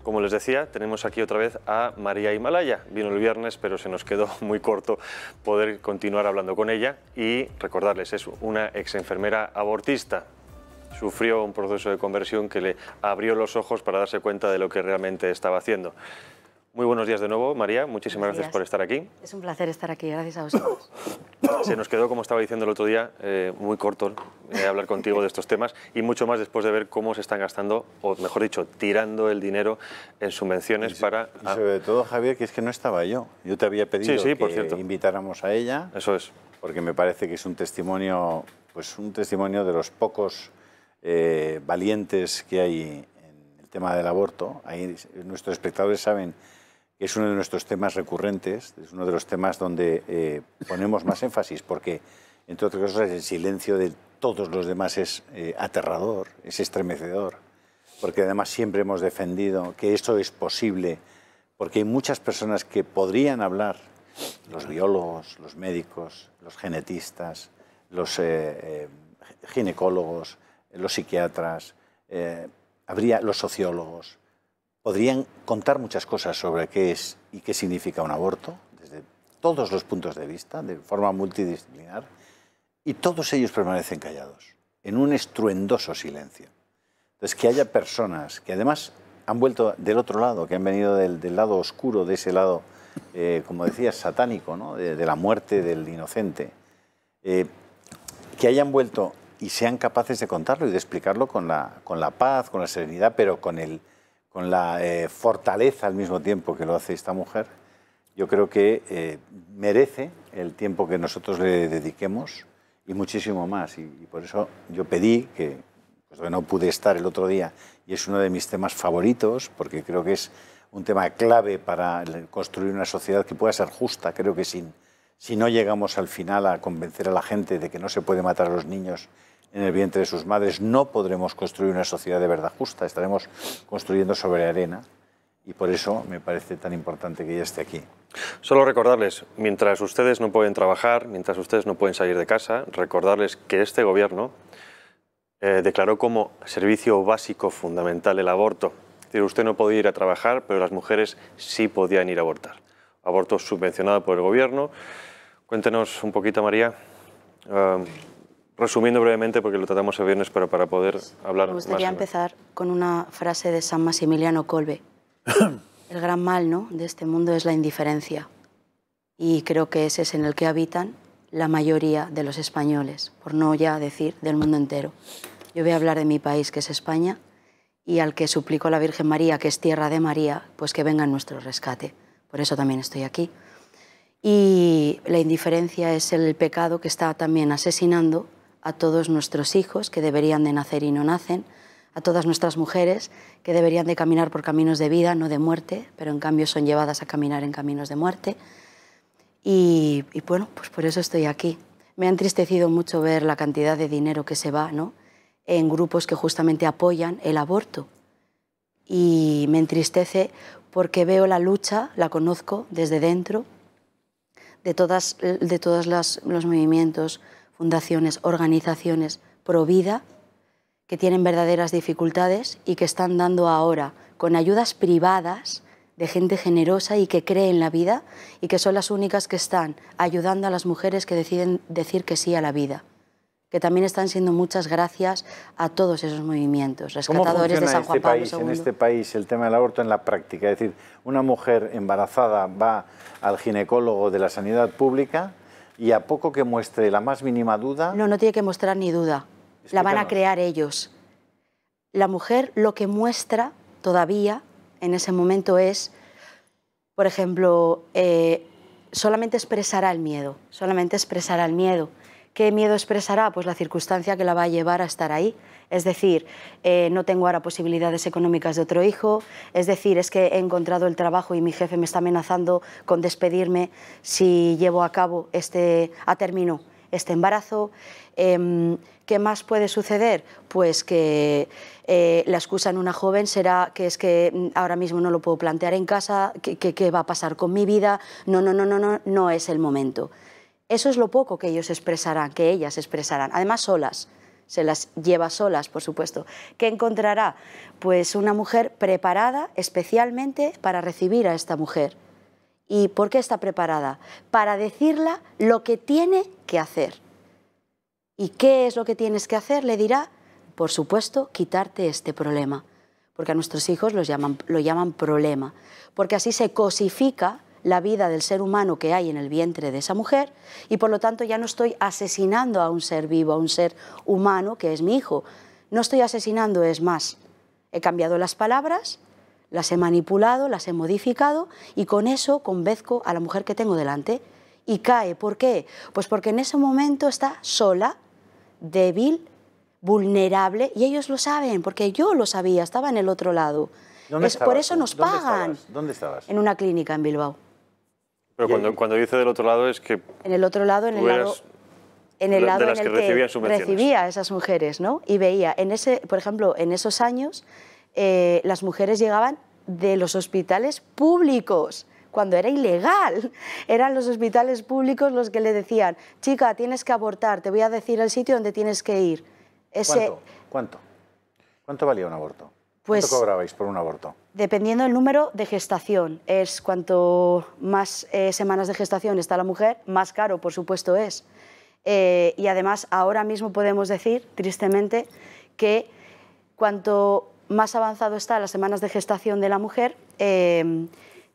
Como les decía, tenemos aquí otra vez a María Himalaya. Vino el viernes, pero se nos quedó muy corto poder continuar hablando con ella. Y recordarles, es una exenfermera abortista. Sufrió un proceso de conversión que le abrió los ojos para darse cuenta de lo que realmente estaba haciendo. Muy buenos días de nuevo, María. Muchísimas gracias por estar aquí. Es un placer estar aquí, gracias a vosotros. Se nos quedó, como estaba diciendo el otro día, muy corto hablar contigo de estos temas y mucho más después de ver cómo se están gastando, o mejor dicho, tirando el dinero en subvenciones para... Y sobre todo, Javier, que es que no estaba yo. Yo te había pedido que invitáramos a ella. Eso es. Porque me parece que es un testimonio, de los pocos valientes que hay en el tema del aborto. Ahí nuestros espectadores saben que es uno de nuestros temas recurrentes, es uno de los temas donde ponemos más énfasis, porque, entre otras cosas, el silencio de todos los demás es aterrador, es estremecedor, porque además siempre hemos defendido que esto es posible, porque hay muchas personas que podrían hablar, los biólogos, los médicos, los genetistas, los ginecólogos, los psiquiatras, los sociólogos, podrían contar muchas cosas sobre qué es y qué significa un aborto, desde todos los puntos de vista, de forma multidisciplinar, y todos ellos permanecen callados, en un estruendoso silencio. Entonces, que haya personas que además han vuelto del otro lado, que han venido del lado oscuro, de ese lado, como decías, satánico, ¿no? de la muerte del inocente, que hayan vuelto y sean capaces de contarlo y de explicarlo con la paz, con la serenidad, pero con la fortaleza al mismo tiempo que lo hace esta mujer, yo creo que merece el tiempo que nosotros le dediquemos y muchísimo más. Y por eso yo pedí que no pude estar el otro día, y es uno de mis temas favoritos, porque creo que es un tema clave para construir una sociedad que pueda ser justa. Creo que si no llegamos al final a convencer a la gente de que no se puede matar a los niños en el vientre de sus madres, no podremos construir una sociedad de verdad justa, estaremos construyendo sobre arena, y por eso me parece tan importante que ella esté aquí. Solo recordarles, mientras ustedes no pueden trabajar, mientras ustedes no pueden salir de casa, recordarles que este gobierno declaró como servicio básico fundamental el aborto. Es decir, usted no podía ir a trabajar, pero las mujeres sí podían ir a abortar. Aborto subvencionado por el gobierno. Cuéntenos un poquito, María. Resumiendo brevemente, porque lo tratamos el viernes, pero para poder hablar más. Me gustaría empezar con una frase de San Maximiliano Kolbe. El gran mal, ¿no?, de este mundo es la indiferencia. Y creo que ese es en el que habitan la mayoría de los españoles, por no ya decir del mundo entero. Yo voy a hablar de mi país, que es España, y al que suplicó a la Virgen María, que es tierra de María, pues que venga en nuestro rescate. Por eso también estoy aquí. Y la indiferencia es el pecado que está también asesinando a todos nuestros hijos que deberían de nacer y no nacen, a todas nuestras mujeres que deberían de caminar por caminos de vida, no de muerte, pero en cambio son llevadas a caminar en caminos de muerte. Y bueno, pues por eso estoy aquí. Me ha entristecido mucho ver la cantidad de dinero que se va, ¿no?, en grupos que justamente apoyan el aborto. Y me entristece porque veo la lucha, la conozco desde dentro, de todos los movimientos, fundaciones, organizaciones pro vida, que tienen verdaderas dificultades y que están dando ahora con ayudas privadas de gente generosa y que cree en la vida, y que son las únicas que están ayudando a las mujeres que deciden decir que sí a la vida. Que también están siendo muchas gracias a todos esos movimientos, rescatadores de San Juan Pablo II. En este país el tema del aborto en la práctica, es decir, una mujer embarazada va al ginecólogo de la sanidad pública y a poco que muestre la más mínima duda... No tiene que mostrar ni duda. La van a crear ellos. La mujer lo que muestra todavía en ese momento es, por ejemplo, solamente expresará el miedo. Solamente expresará el miedo. ¿Qué miedo expresará? Pues la circunstancia que la va a llevar a estar ahí. Es decir, no tengo ahora posibilidades económicas de otro hijo, es decir, es que he encontrado el trabajo y mi jefe me está amenazando con despedirme si llevo a cabo a término este embarazo. ¿Qué más puede suceder? Pues que la excusa en una joven será que es que ahora mismo no lo puedo plantear en casa, ¿qué va a pasar con mi vida? No es el momento. Eso es lo poco que ellos expresarán, que ellas expresarán, además solas, se las lleva solas, por supuesto. ¿Qué encontrará? Pues una mujer preparada especialmente para recibir a esta mujer. ¿Y por qué está preparada? Para decirle lo que tiene que hacer. ¿Y qué es lo que tienes que hacer? Le dirá, por supuesto, quitarte este problema. Porque a nuestros hijos lo llaman problema. Porque así se cosifica la vida del ser humano que hay en el vientre de esa mujer y por lo tanto ya no estoy asesinando a un ser vivo, a un ser humano que es mi hijo. No estoy asesinando, es más. He cambiado las palabras, las he manipulado, las he modificado y con eso convenzco a la mujer que tengo delante y cae. ¿Por qué? Pues porque en ese momento está sola, débil, vulnerable y ellos lo saben, porque yo lo sabía, estaba en el otro lado. Por eso nos pagan. ¿Dónde estabas? En una clínica en Bilbao. Pero cuando dice del otro lado es que... En el otro lado, en el lado en el que recibía a esas mujeres, ¿no? Y veía, por ejemplo, en esos años, las mujeres llegaban de los hospitales públicos, cuando era ilegal. Eran los hospitales públicos los que le decían, chica, tienes que abortar, te voy a decir el sitio donde tienes que ir. ¿Cuánto valía un aborto? Pues, ¿cuánto cobrabais por un aborto? Dependiendo del número de gestación. Cuanto más semanas de gestación está la mujer, más caro, por supuesto, es. Y además, ahora mismo podemos decir, tristemente, que cuanto más avanzado está las semanas de gestación de la mujer,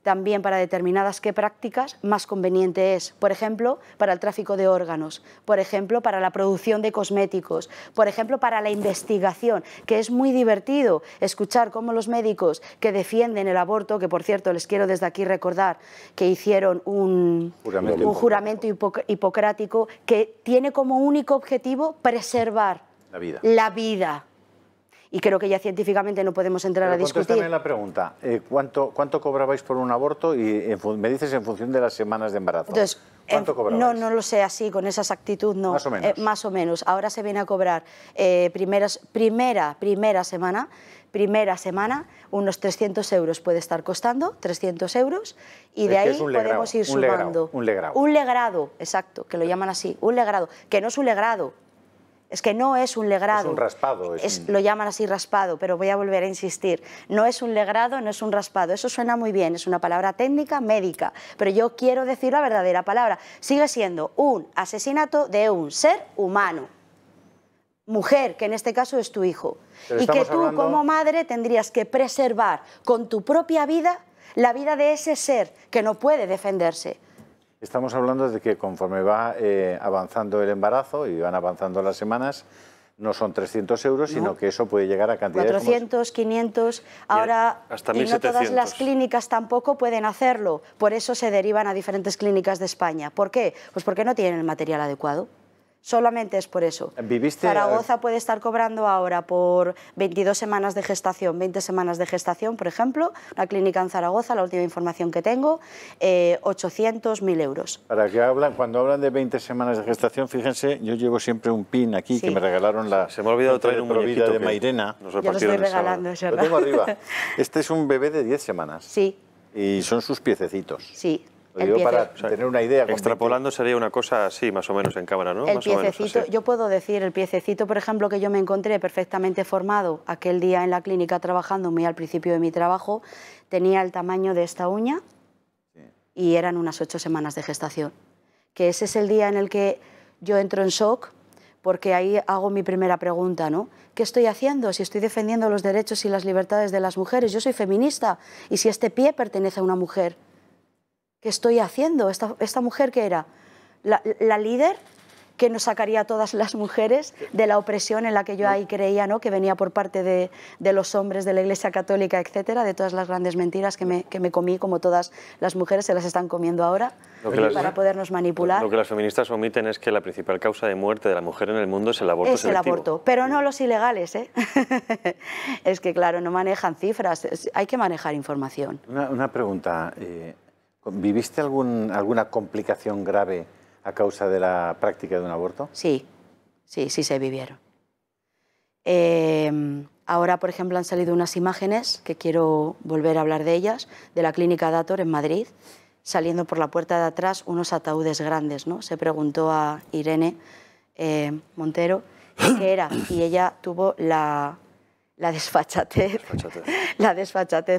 también para determinadas prácticas más conveniente es. Por ejemplo, para el tráfico de órganos, por ejemplo, para la producción de cosméticos, por ejemplo, para la investigación, que es muy divertido escuchar cómo los médicos que defienden el aborto, que por cierto les quiero desde aquí recordar que hicieron un juramento hipocrático que tiene como único objetivo preservar la vida. Y creo que ya científicamente no podemos entrar a discutir. Contéstame la pregunta. ¿Cuánto cobrabais por un aborto? Y me dices en función de las semanas de embarazo. Entonces, ¿cuánto cobrabais? No lo sé así, con esa exactitud, no. Más o menos. Más o menos. Ahora se viene a cobrar primera semana, unos 300 euros puede estar costando, 300 euros, y de ahí podemos ir sumando. Un legrado. Un legrado, exacto, que lo llaman así, un legrado, que no es un legrado. Es que no es un legrado. Es un raspado. Lo llaman así raspado, pero voy a volver a insistir. No es un legrado, no es un raspado. Eso suena muy bien, es una palabra técnica, médica. Pero yo quiero decir la verdadera palabra. Sigue siendo un asesinato de un ser humano. Mujer, que en este caso es tu hijo. Y que tú como madre tendrías que preservar con tu propia vida la vida de ese ser que no puede defenderse. Estamos hablando de que conforme va avanzando el embarazo y van avanzando las semanas, no son 300 euros, sino que eso puede llegar a cantidades 400, 500, ahora hasta y no todas las clínicas tampoco pueden hacerlo. Por eso se derivan a diferentes clínicas de España. ¿Por qué? Pues porque no tienen el material adecuado. Solamente es por eso. Zaragoza puede estar cobrando ahora por 22 semanas de gestación, 20 semanas de gestación, por ejemplo, una clínica en Zaragoza, la última información que tengo, 800.000 euros. Cuando hablan de 20 semanas de gestación, fíjense, yo llevo siempre un pin aquí que me regalaron Se me ha olvidado traer un muñequito de Mairena. Yo lo estoy regalando, es verdad. Lo tengo arriba. Este es un bebé de 10 semanas. Sí. Y son sus piececitos. Sí. Lo digo para tener una idea. Extrapolando sería una cosa así, más o menos en cámara, ¿no? El piececito, yo puedo decir, el piececito, por ejemplo, que yo me encontré perfectamente formado aquel día en la clínica trabajando, muy al principio de mi trabajo, tenía el tamaño de esta uña y eran unas 8 semanas de gestación. Que ese es el día en el que yo entro en shock, porque ahí hago mi primera pregunta, ¿no? ¿Qué estoy haciendo? Si estoy defendiendo los derechos y las libertades de las mujeres, yo soy feminista, y si este pie pertenece a una mujer, ¿qué estoy haciendo? ¿Esta mujer qué era? ¿La líder que nos sacaría a todas las mujeres de la opresión en la que yo ahí creía, ¿no? Que venía por parte de los hombres de la Iglesia Católica, etcétera, de todas las grandes mentiras que me comí, como todas las mujeres se las están comiendo ahora, para podernos manipular? Lo que las feministas omiten es que la principal causa de muerte de la mujer en el mundo es el aborto selectivo. Es el aborto, pero no los ilegales, ¿eh? Es que, claro, no manejan cifras, hay que manejar información. Una pregunta. ¿Viviste alguna complicación grave a causa de la práctica de un aborto? Sí se vivieron. Ahora, por ejemplo, han salido unas imágenes, que quiero volver a hablar de ellas, de la clínica Dator en Madrid, saliendo por la puerta de atrás unos ataúdes grandes, ¿no? Se preguntó a Irene Montero qué era. Y ella tuvo la desfachatez,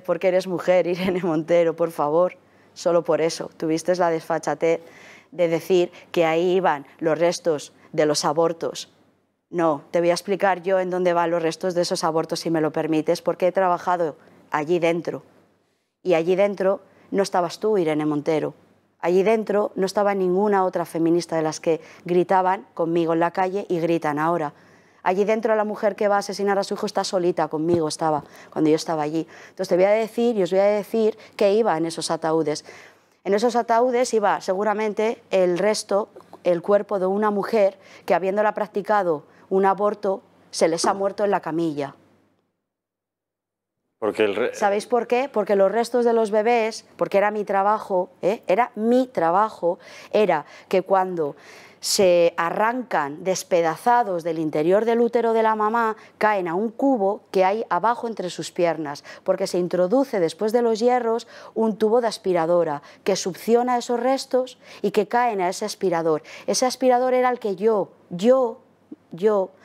porque eres mujer, Irene Montero, por favor, solo por eso. Tuviste la desfachatez de decir que ahí iban los restos de los abortos. No, te voy a explicar yo en dónde van los restos de esos abortos, si me lo permites, porque he trabajado allí dentro. Y allí dentro no estabas tú, Irene Montero. Allí dentro no estaba ninguna otra feminista de las que gritaban conmigo en la calle y gritan ahora. Allí dentro la mujer que va a asesinar a su hijo está solita, conmigo estaba, cuando yo estaba allí. Entonces te voy a decir, y os voy a decir, que iba en esos ataúdes. En esos ataúdes iba seguramente el resto, el cuerpo de una mujer que, habiéndola practicado un aborto, se les ha muerto en la camilla. ¿Sabéis por qué? Porque los restos de los bebés, porque era mi trabajo, era que cuando se arrancan despedazados del interior del útero de la mamá, caen a un cubo que hay abajo entre sus piernas, porque se introduce después de los hierros un tubo de aspiradora que succiona esos restos y que caen a ese aspirador. Ese aspirador era el que yo,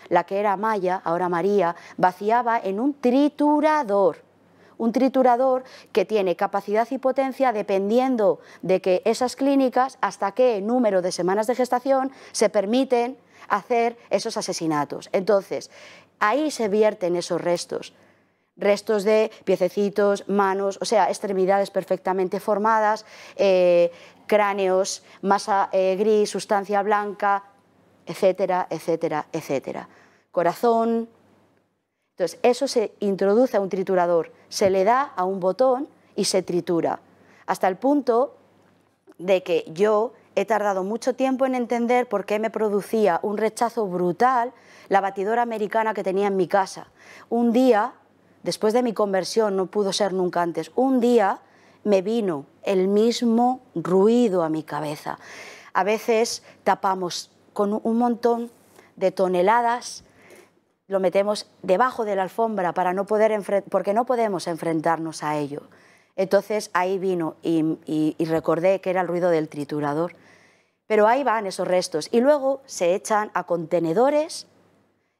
la que era Maya, ahora María, vaciaba en un triturador. Un triturador que tiene capacidad y potencia dependiendo de que esas clínicas, hasta qué número de semanas de gestación, se permiten hacer esos asesinatos. Entonces, ahí se vierten esos restos. Restos de piececitos, manos, o sea, extremidades perfectamente formadas, cráneos, masa gris, sustancia blanca, etcétera, etcétera, etcétera. Corazón. Entonces, eso se introduce a un triturador, se le da a un botón y se tritura, hasta el punto de que yo he tardado mucho tiempo en entender por qué me producía un rechazo brutal la batidora americana que tenía en mi casa. Un día, después de mi conversión, no pudo ser nunca antes, un día me vino el mismo ruido a mi cabeza. A veces tapamos con un montón de toneladas, lo metemos debajo de la alfombra para no poder porque no podemos enfrentarnos a ello. Entonces ahí vino y recordé que era el ruido del triturador. Pero ahí van esos restos y luego se echan a contenedores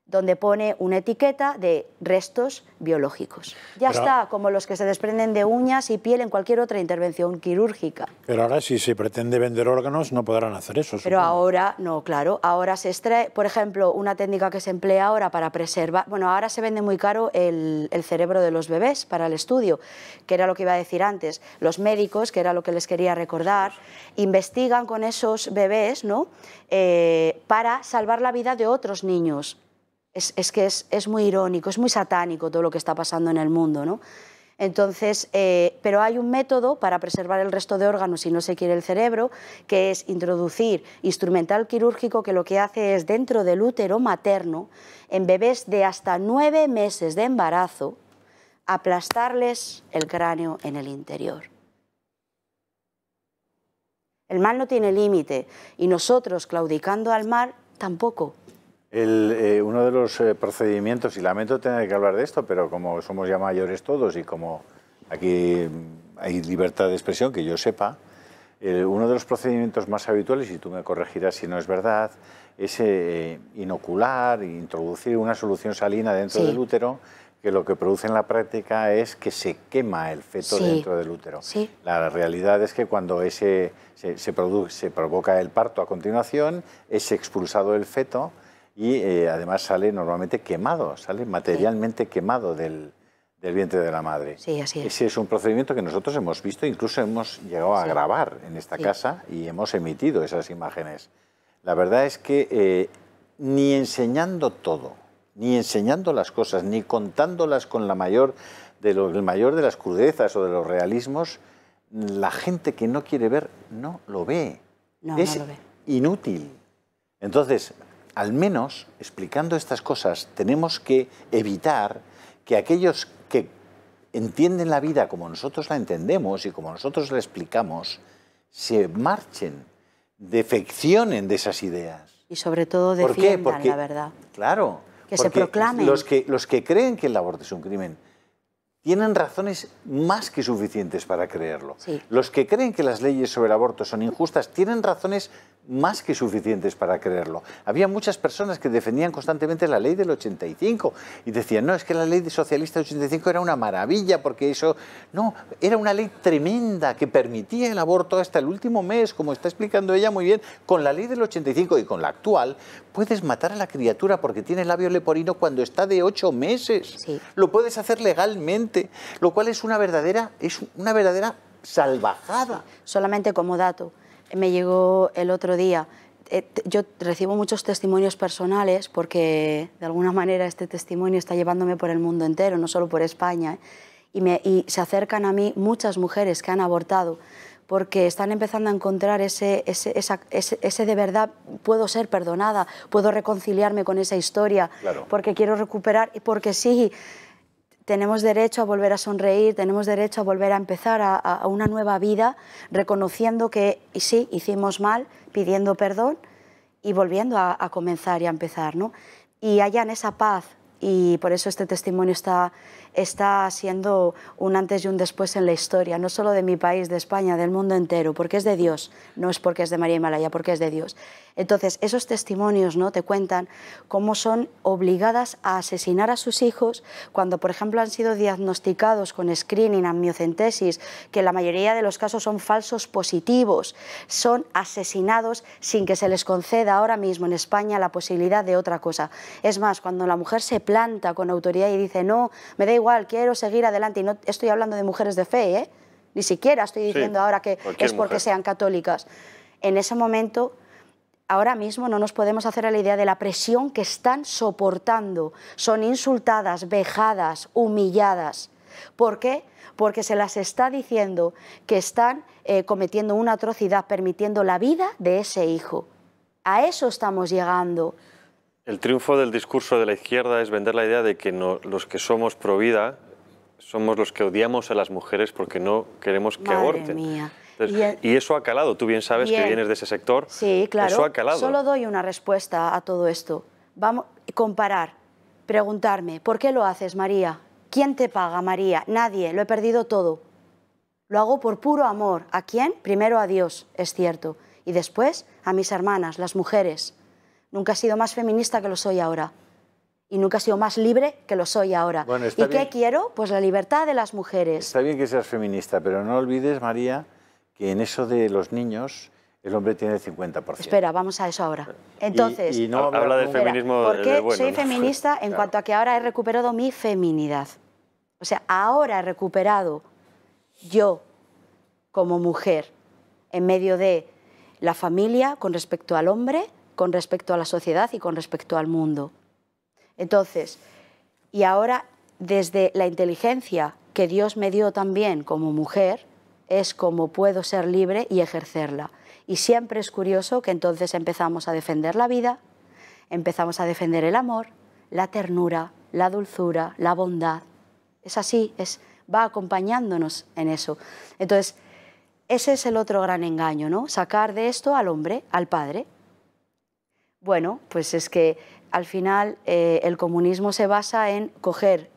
donde pone una etiqueta de restos biológicos. Ya está, como los que se desprenden de uñas y piel en cualquier otra intervención quirúrgica. Pero ahora, si se pretende vender órganos, no podrán hacer eso. Pero supongo. ahora, no, claro, ahora se extrae, por ejemplo, una técnica que se emplea ahora para preservar, bueno, ahora se vende muy caro el cerebro de los bebés para el estudio, que era lo que iba a decir antes. Los médicos, que era lo que les quería recordar, investigan con esos bebés, ¿no?, para salvar la vida de otros niños. Es que es muy irónico, es muy satánico todo lo que está pasando en el mundo, ¿no? Entonces, pero hay un método para preservar el resto de órganos si no se quiere el cerebro, que es introducir instrumental quirúrgico que lo que hace es, dentro del útero materno, en bebés de hasta 9 meses de embarazo, aplastarles el cráneo en el interior. El mal no tiene límite y nosotros, claudicando al mal, tampoco. Uno de los procedimientos, y lamento tener que hablar de esto, pero como somos ya mayores todos y como aquí hay libertad de expresión, que yo sepa, uno de los procedimientos más habituales, y tú me corregirás si no es verdad, es inocular, introducir una solución salina dentro del útero, que lo que produce en la práctica es que se quema el feto dentro del útero. La realidad es que cuando se provoca el parto a continuación, es expulsado el feto, y además sale normalmente quemado, sale materialmente quemado del vientre de la madre. Sí, así es. Ese es un procedimiento que nosotros hemos visto, incluso hemos llegado a grabar en esta casa y hemos emitido esas imágenes. La verdad es que ni enseñando todo, ni enseñando las cosas, ni contándolas con el mayor de las crudezas o de los realismos, la gente que no quiere ver no lo ve. Es inútil. Entonces, al menos, explicando estas cosas, tenemos que evitar que aquellos que entienden la vida como nosotros la entendemos y como nosotros la explicamos, se marchen, defeccionen de esas ideas. Y sobre todo defiendan la verdad. Claro. Que se proclamen. Los que creen que el aborto es un crimen, tienen razones más que suficientes para creerlo. Sí. Los que creen que las leyes sobre el aborto son injustas tienen razones más que suficientes para creerlo. Había muchas personas que defendían constantemente la ley del 85 y decían, no, es que la ley socialista del 85 era una maravilla porque eso... No, era una ley tremenda que permitía el aborto hasta el último mes, como está explicando ella muy bien. Con la ley del 85 y con la actual, puedes matar a la criatura porque tiene labio leporino cuando está de 8 meses. Sí. Lo puedes hacer legalmente, lo cual es una verdadera salvajada. Solamente como dato, me llegó el otro día, yo recibo muchos testimonios personales porque de alguna manera este testimonio está llevándome por el mundo entero, no solo por España, y se acercan a mí muchas mujeres que han abortado porque están empezando a encontrar ese de verdad, puedo ser perdonada, puedo reconciliarme con esa historia, Claro. porque quiero recuperar y porque sí, tenemos derecho a volver a sonreír, tenemos derecho a volver a empezar a una nueva vida, reconociendo que sí, hicimos mal, pidiendo perdón y volviendo a comenzar y a empezar, ¿no? Y hayan esa paz, y por eso este testimonio está siendo un antes y un después en la historia, no solo de mi país, de España, del mundo entero, porque es de Dios, no es porque es de María Himalaya, porque es de Dios. Entonces, esos testimonios, ¿no?, te cuentan cómo son obligadas a asesinar a sus hijos cuando, por ejemplo, han sido diagnosticados con screening, amniocentesis, que en la mayoría de los casos son falsos positivos, son asesinados sin que se les conceda ahora mismo en España la posibilidad de otra cosa. Es más, cuando la mujer se planta con autoridad y dice, no, me da igual, quiero seguir adelante, y no estoy hablando de mujeres de fe, ¿eh? Ni siquiera estoy diciendo ahora que es porque sean católicas. En ese momento, ahora mismo no nos podemos hacer a la idea de la presión que están soportando. Son insultadas, vejadas, humilladas. ¿Por qué? Porque se las está diciendo que están cometiendo una atrocidad, permitiendo la vida de ese hijo. A eso estamos llegando. El triunfo del discurso de la izquierda es vender la idea de que los que somos pro vida somos los que odiamos a las mujeres porque no queremos que aborten. Mía. Entonces, y eso ha calado, tú bien sabes que vienes de ese sector. Sí, claro. Eso ha calado. Solo doy una respuesta a todo esto. Vamos a comparar, preguntarme, ¿por qué lo haces, María? ¿Quién te paga, María? Nadie, lo he perdido todo. Lo hago por puro amor. ¿A quién? Primero a Dios, es cierto. Y después a mis hermanas, las mujeres. Nunca he sido más feminista que lo soy ahora. Y nunca he sido más libre que lo soy ahora. Bueno, ¿Y qué quiero? Pues la libertad de las mujeres. Está bien que seas feminista, pero no olvides, María, que en eso de los niños el hombre tiene el 50%. Espera, vamos a eso ahora. Entonces, y no habla del feminismo. ¿por qué bueno, soy ¿no? feminista en cuanto a que ahora he recuperado mi feminidad? O sea, ahora he recuperado yo como mujer en medio de la familia con respecto al hombre, con respecto a la sociedad y con respecto al mundo. Entonces, y ahora desde la inteligencia que Dios me dio también como mujer, es como puedo ser libre y ejercerla. Y siempre es curioso que entonces empezamos a defender la vida, empezamos a defender el amor, la ternura, la dulzura, la bondad. Es así, va acompañándonos en eso. Entonces, ese es el otro gran engaño, ¿no? Sacar de esto al hombre, al padre. Bueno, pues es que al final el comunismo se basa en coger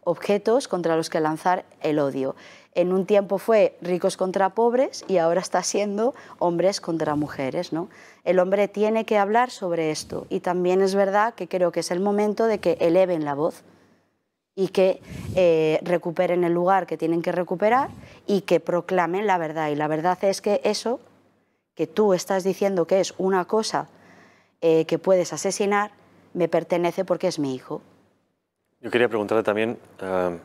objetos contra los que lanzar el odio. En un tiempo fue ricos contra pobres y ahora está siendo hombres contra mujeres, ¿no? El hombre tiene que hablar sobre esto y también es verdad que creo que es el momento de que eleven la voz y que recuperen el lugar que tienen que recuperar y que proclamen la verdad. Y la verdad es que eso que tú estás diciendo que es una cosa que puedes asesinar, me pertenece porque es mi hijo. Yo quería preguntarle también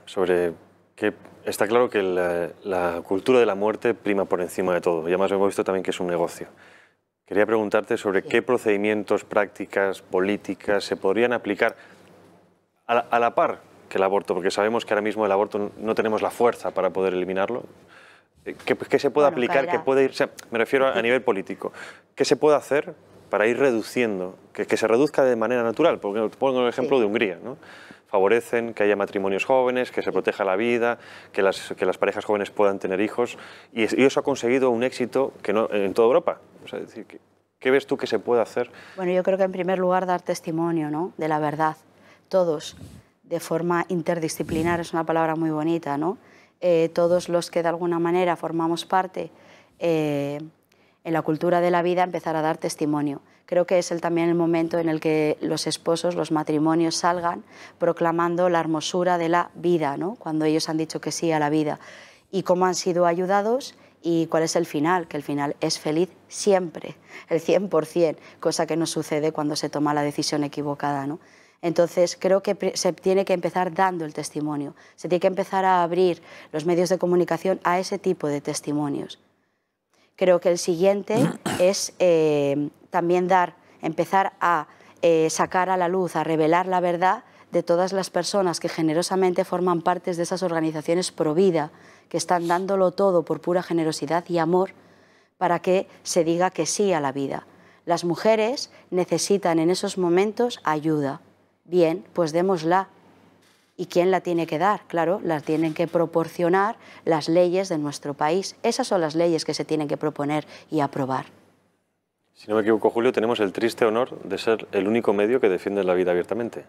sobre que está claro que la cultura de la muerte prima por encima de todo, y además hemos visto también que es un negocio. Quería preguntarte sobre qué procedimientos, prácticas, políticas se podrían aplicar a la par que el aborto, porque sabemos que ahora mismo el aborto no tenemos la fuerza para poder eliminarlo. ¿Qué se puede aplicar? ¿Qué puede ir? O sea, me refiero a nivel político. ¿Qué se puede hacer para ir reduciendo, que se reduzca de manera natural? Porque pongo el ejemplo de Hungría, ¿no? Favorecen que haya matrimonios jóvenes, que se proteja la vida, que las parejas jóvenes puedan tener hijos, y eso ha conseguido un éxito que no, en toda Europa. O sea, es decir, ¿qué ves tú que se puede hacer? Bueno, yo creo que en primer lugar dar testimonio, ¿no?, de la verdad, todos, de forma interdisciplinar, es una palabra muy bonita, ¿no? Todos los que de alguna manera formamos parte en la cultura de la vida, empezar a dar testimonio. Creo que es también el momento en el que los esposos, los matrimonios salgan proclamando la hermosura de la vida, ¿no? Cuando ellos han dicho que sí a la vida, y cómo han sido ayudados y cuál es el final, que el final es feliz siempre, el 100%, cosa que no sucede cuando se toma la decisión equivocada, ¿no? Entonces, creo que se tiene que empezar dando el testimonio, se tiene que empezar a abrir los medios de comunicación a ese tipo de testimonios. Creo que el siguiente es también empezar a sacar a la luz, a revelar la verdad de todas las personas que generosamente forman parte de esas organizaciones pro vida, que están dándolo todo por pura generosidad y amor para que se diga que sí a la vida. Las mujeres necesitan en esos momentos ayuda. Bien, pues démosla. ¿Y quién la tiene que dar? Claro, las tienen que proporcionar las leyes de nuestro país. Esas son las leyes que se tienen que proponer y aprobar. Si no me equivoco, Julio, tenemos el triste honor de ser el único medio que defiende la vida abiertamente.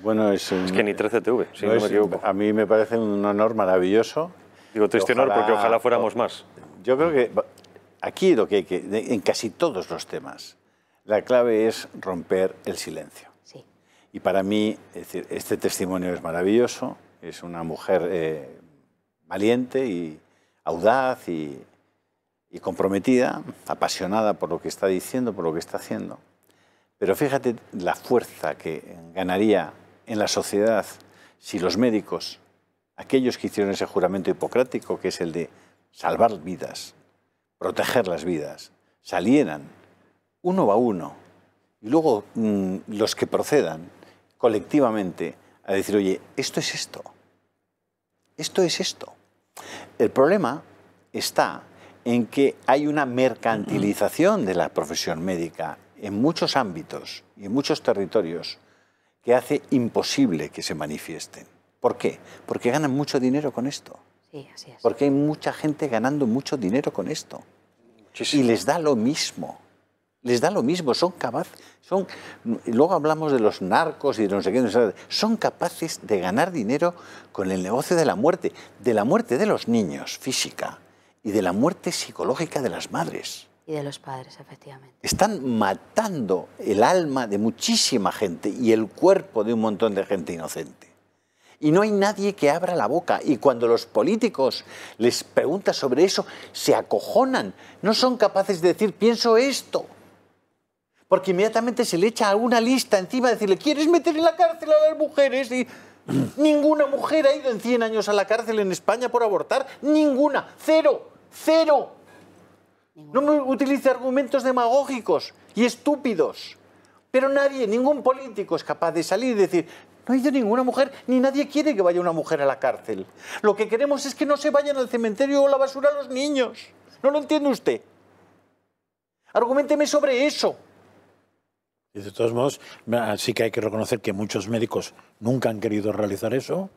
Bueno, es que ni 13TV, si no me equivoco. A mí me parece un honor maravilloso. Digo triste honor porque ojalá fuéramos más. Yo creo que aquí lo que hay que, en casi todos los temas, la clave es romper el silencio. Sí. Y para mí, es decir, este testimonio es maravilloso, es una mujer valiente y audaz y comprometida, apasionada por lo que está diciendo, por lo que está haciendo. Pero fíjate la fuerza que ganaría en la sociedad si los médicos, aquellos que hicieron ese juramento hipocrático, que es el de salvar vidas, proteger las vidas, salieran uno a uno y luego los que procedan colectivamente a decir, oye, esto es esto, esto es esto. El problema está en que hay una mercantilización de la profesión médica en muchos ámbitos y en muchos territorios que hace imposible que se manifiesten. ¿Por qué? Porque ganan mucho dinero con esto. Sí, así es. Porque hay mucha gente ganando mucho dinero con esto. Muchísimo. Y les da lo mismo. Les da lo mismo. Son capaces. Luego hablamos de los narcos y de no sé qué. Son capaces de ganar dinero con el negocio de la muerte de los niños, física, y de la muerte psicológica de las madres. Y de los padres, efectivamente. Están matando el alma de muchísima gente y el cuerpo de un montón de gente inocente. Y no hay nadie que abra la boca. Y cuando los políticos les preguntan sobre eso, se acojonan. No son capaces de decir, pienso esto. Porque inmediatamente se le echa una lista encima de decirle, ¿quieres meter en la cárcel a las mujeres? Y ninguna mujer ha ido en 100 años a la cárcel en España por abortar. Ninguna. Cero. Cero. No me utilice argumentos demagógicos y estúpidos. Pero nadie, ningún político es capaz de salir y decir, no ha ido ninguna mujer, ni nadie quiere que vaya una mujer a la cárcel. Lo que queremos es que no se vayan al cementerio o a la basura los niños. ¿No lo entiende usted? Arguménteme sobre eso. Y de todos modos, sí que hay que reconocer que muchos médicos nunca han querido realizar eso.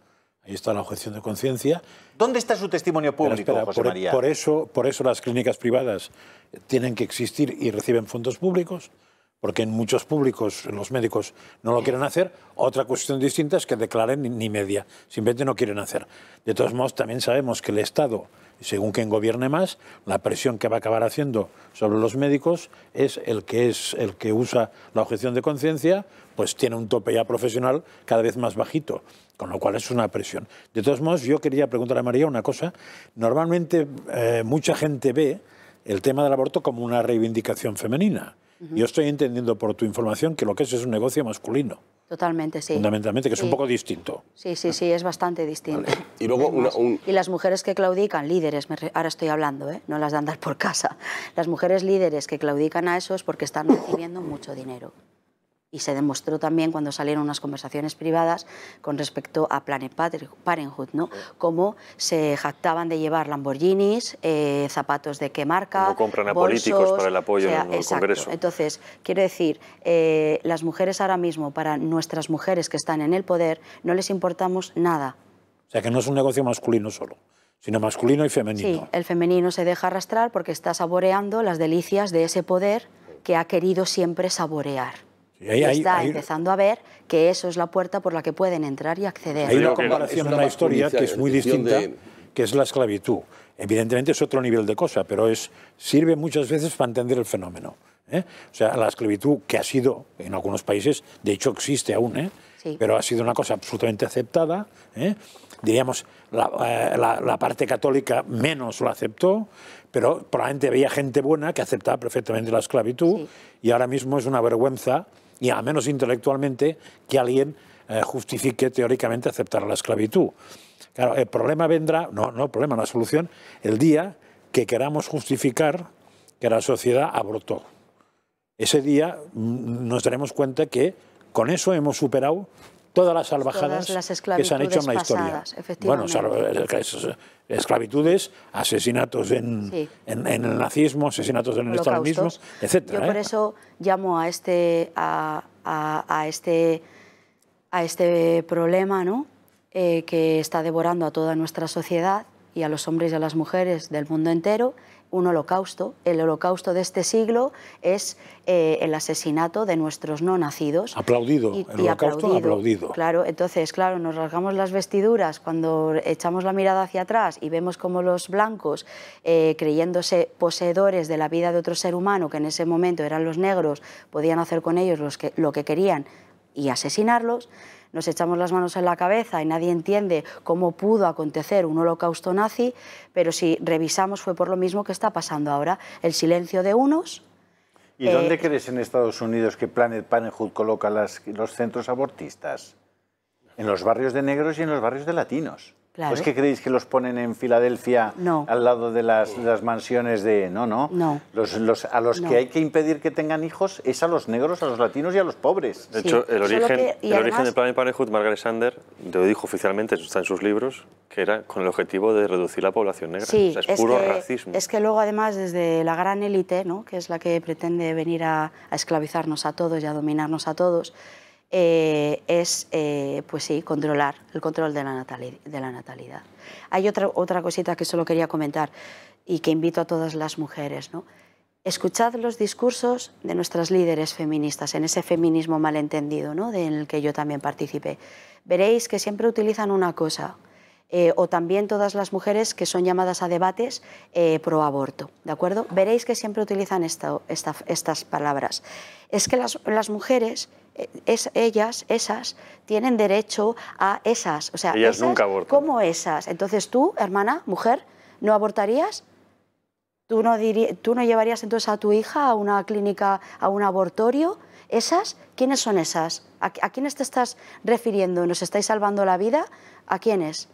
Ahí está la objeción de conciencia. ¿Dónde está su testimonio público, espera, José María? Por eso las clínicas privadas tienen que existir y reciben fondos públicos, porque en muchos públicos los médicos no lo quieren hacer. Otra cuestión distinta es que declaren ni media, simplemente no quieren hacer. De todos modos, también sabemos que el Estado, según quien gobierne más, la presión que va a acabar haciendo sobre los médicos es el que usa la objeción de conciencia, pues tiene un tope ya profesional cada vez más bajito, con lo cual es una presión. De todos modos, yo quería preguntarle a María una cosa. Normalmente mucha gente ve el tema del aborto como una reivindicación femenina. Yo estoy entendiendo por tu información que lo que es un negocio masculino. Totalmente, sí. Fundamentalmente, que es sí. Un poco distinto. Sí, sí, sí, es bastante distinto. Vale. Y luego Y las mujeres que claudican, líderes, ahora estoy hablando, no las de andar por casa, las mujeres líderes que claudican a eso es porque están recibiendo mucho dinero. Y se demostró también cuando salieron unas conversaciones privadas con respecto a Planned Parenthood, ¿no? Cómo se jactaban de llevar Lamborghinis, zapatos de qué marca, como compran a bolsos, políticos para el apoyo en el exacto. Congreso. Entonces, quiero decir, las mujeres ahora mismo, para nuestras mujeres que están en el poder, no les importamos nada. O sea, que no es un negocio masculino solo, sino masculino y femenino. Sí, el femenino se deja arrastrar porque está saboreando las delicias de ese poder que ha querido siempre saborear. Está empezando a ver que eso es la puerta por la que pueden entrar y acceder. Hay una comparación en la historia que es muy distinta, que es la esclavitud. Evidentemente es otro nivel de cosa, pero sirve muchas veces para entender el fenómeno. O sea, la esclavitud, que ha sido en algunos países, de hecho existe aún, sí, pero ha sido una cosa absolutamente aceptada. Diríamos, la parte católica menos lo aceptó, pero probablemente había gente buena que aceptaba perfectamente la esclavitud, sí, y ahora mismo es una vergüenza, y al menos intelectualmente, que alguien justifique teóricamente aceptar la esclavitud. Claro, el problema vendrá, no el problema, la solución, el día que queramos justificar que la sociedad abortó. Ese día nos daremos cuenta que con eso hemos superado todas las salvajadas que se han hecho en la historia. Bueno, esclavitudes, asesinatos en el nazismo, asesinatos en el estalinismo, etc. Yo por eso llamo a este problema, ¿no? Que está devorando a toda nuestra sociedad y a los hombres y a las mujeres del mundo entero, un holocausto. El holocausto de este siglo es el asesinato de nuestros no nacidos. Aplaudido, el holocausto aplaudido. Claro, entonces, claro, nos rasgamos las vestiduras cuando echamos la mirada hacia atrás y vemos cómo los blancos, creyéndose poseedores de la vida de otro ser humano, que en ese momento eran los negros, podían hacer con ellos lo que querían y asesinarlos. Nos echamos las manos en la cabeza y nadie entiende cómo pudo acontecer un holocausto nazi, pero si revisamos fue por lo mismo que está pasando ahora, el silencio de unos. ¿Y dónde crees en Estados Unidos que Planned Parenthood coloca los centros abortistas? En los barrios de negros y en los barrios de latinos. Claro. ¿Pues qué creéis que los ponen en Filadelfia al lado de las mansiones de...? No. A los que hay que impedir que tengan hijos es a los negros, a los latinos y a los pobres. De hecho, el origen de Planned Parenthood, Margaret Sanger lo dijo oficialmente, está en sus libros, que era con el objetivo de reducir la población negra. Sí, o sea, es puro racismo. Es que luego además desde la gran élite, ¿no?, que es la que pretende venir a esclavizarnos a todos y a dominarnos a todos, pues sí, controlar el control de la natalidad. Hay otra cosita que solo quería comentar y que invito a todas las mujeres, ¿no? Escuchad los discursos de nuestras líderes feministas en ese feminismo malentendido, ¿no?, en el que yo también participé. Veréis que siempre utilizan una cosa, o también todas las mujeres que son llamadas a debates pro aborto, ¿de acuerdo? Veréis que siempre utilizan estas palabras. Es que las mujeres... esas tienen derecho a esas, o sea, ellas esas, nunca abortan. ¿Cómo esas? Entonces tú, hermana, mujer, ¿no abortarías? ¿Tú no llevarías entonces a tu hija a una clínica, a un abortorio? ¿Esas? ¿Quiénes son esas? ¿A quiénes te estás refiriendo? ¿Nos estáis salvando la vida? ¿A quiénes?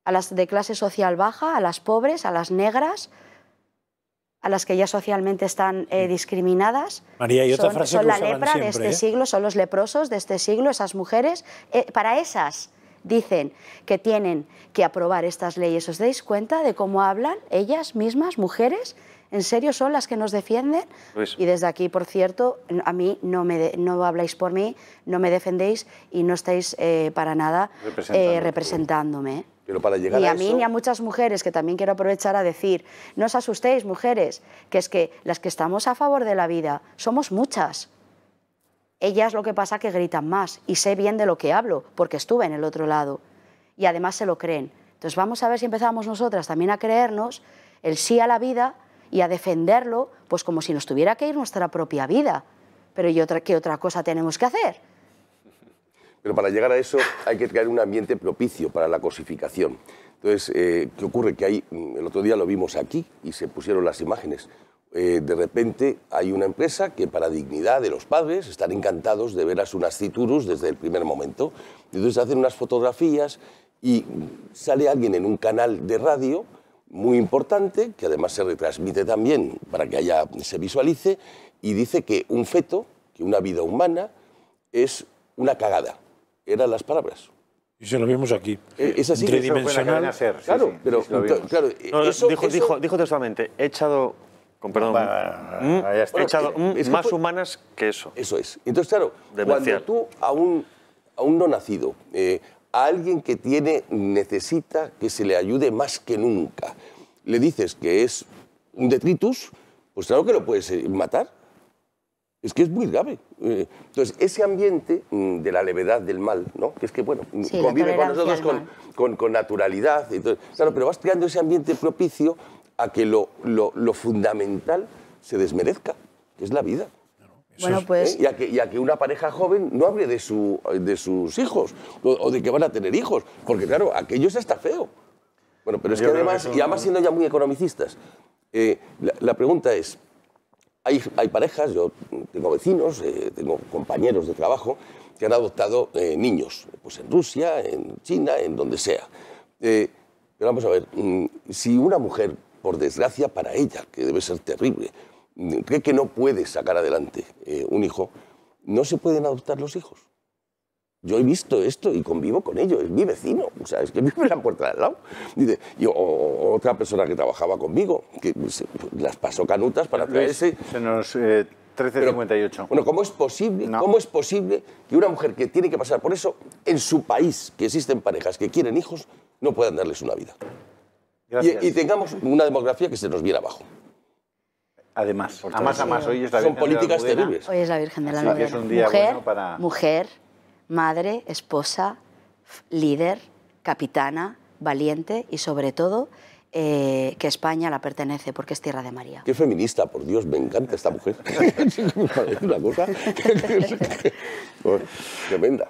¿A las de clase social baja? ¿A las pobres? ¿A las negras? ¿A las que ya socialmente están discriminadas? María, y otra frase son que la usaban lepra siempre, de este siglo, son los leprosos de este siglo, esas mujeres. Para esas dicen que tienen que aprobar estas leyes. ¿Os dais cuenta de cómo hablan ellas mismas, mujeres? ¿En serio son las que nos defienden? Luis. Y desde aquí, por cierto, a mí no habláis por mí, no me defendéis y no estáis para nada representándome. Pero para llegar ni a eso... mí ni a muchas mujeres, que también quiero aprovechar a decir, no os asustéis, mujeres, que es que las que estamos a favor de la vida somos muchas. Ellas lo que pasa es que gritan más y sé bien de lo que hablo, porque estuve en el otro lado y además se lo creen. Entonces vamos a ver si empezamos nosotras también a creernos el sí a la vida y a defenderlo, pues como si nos tuviera que ir nuestra propia vida. Pero ¿qué otra cosa tenemos que hacer? Pero para llegar a eso hay que crear un ambiente propicio para la cosificación. Entonces, ¿qué ocurre? Que el otro día lo vimos aquí y se pusieron las imágenes. De repente hay una empresa que para dignidad de los padres están encantados de ver a su nasciturus desde el primer momento. Entonces hacen unas fotografías y sale alguien en un canal de radio muy importante, que además se retransmite también para que se visualice, y dice que un feto, que una vida humana, es una cagada. Eran las palabras. Y se lo vimos aquí. Es así. Tridimensional. Claro, pero claro, dijo textualmente, he echado... he echado más humanas que eso. Eso es. Entonces, claro, cuando tú a un no nacido, a alguien que necesita que se le ayude más que nunca, le dices que es un detritus, pues claro que lo puedes matar. Es que es muy grave. Entonces, ese ambiente de la levedad del mal, ¿no? Que es que, bueno, sí, convive con nosotros con naturalidad. Entonces, claro, pero vas creando ese ambiente propicio a que lo fundamental se desmerezca, que es la vida. Bueno, pues... Y a que una pareja joven no hable de sus hijos o de que van a tener hijos, porque claro, aquello es hasta feo. Bueno, pero es que además, y además siendo ya muy economicistas, la pregunta es, hay parejas, yo tengo vecinos, tengo compañeros de trabajo que han adoptado niños, pues en Rusia, en China, en donde sea. Pero vamos a ver, si una mujer, por desgracia para ella, que debe ser terrible, cree que no puede sacar adelante un hijo, no se pueden adoptar los hijos. Yo he visto esto y convivo con ello, es mi vecino, o sea, es que vive en la puerta de al lado. Dice, o otra persona que trabajaba conmigo, que las pasó canutas para traerse... Se nos... 13:58. Bueno, ¿cómo es posible? No. ¿Cómo es posible que una mujer que tiene que pasar por eso, en su país, que existen parejas que quieren hijos, no puedan darles una vida? Y tengamos una demografía que se nos viene abajo. Además, hoy es la Son Virgen políticas de la Almudena. terribles. Hoy es la Virgen de la Así que Almudena. es un día mujer, bueno para... mujer, madre, esposa, líder, capitana, valiente y sobre todo que España la pertenece porque es tierra de María. Qué feminista, por Dios, me encanta esta mujer. Me parece una cosa tremenda.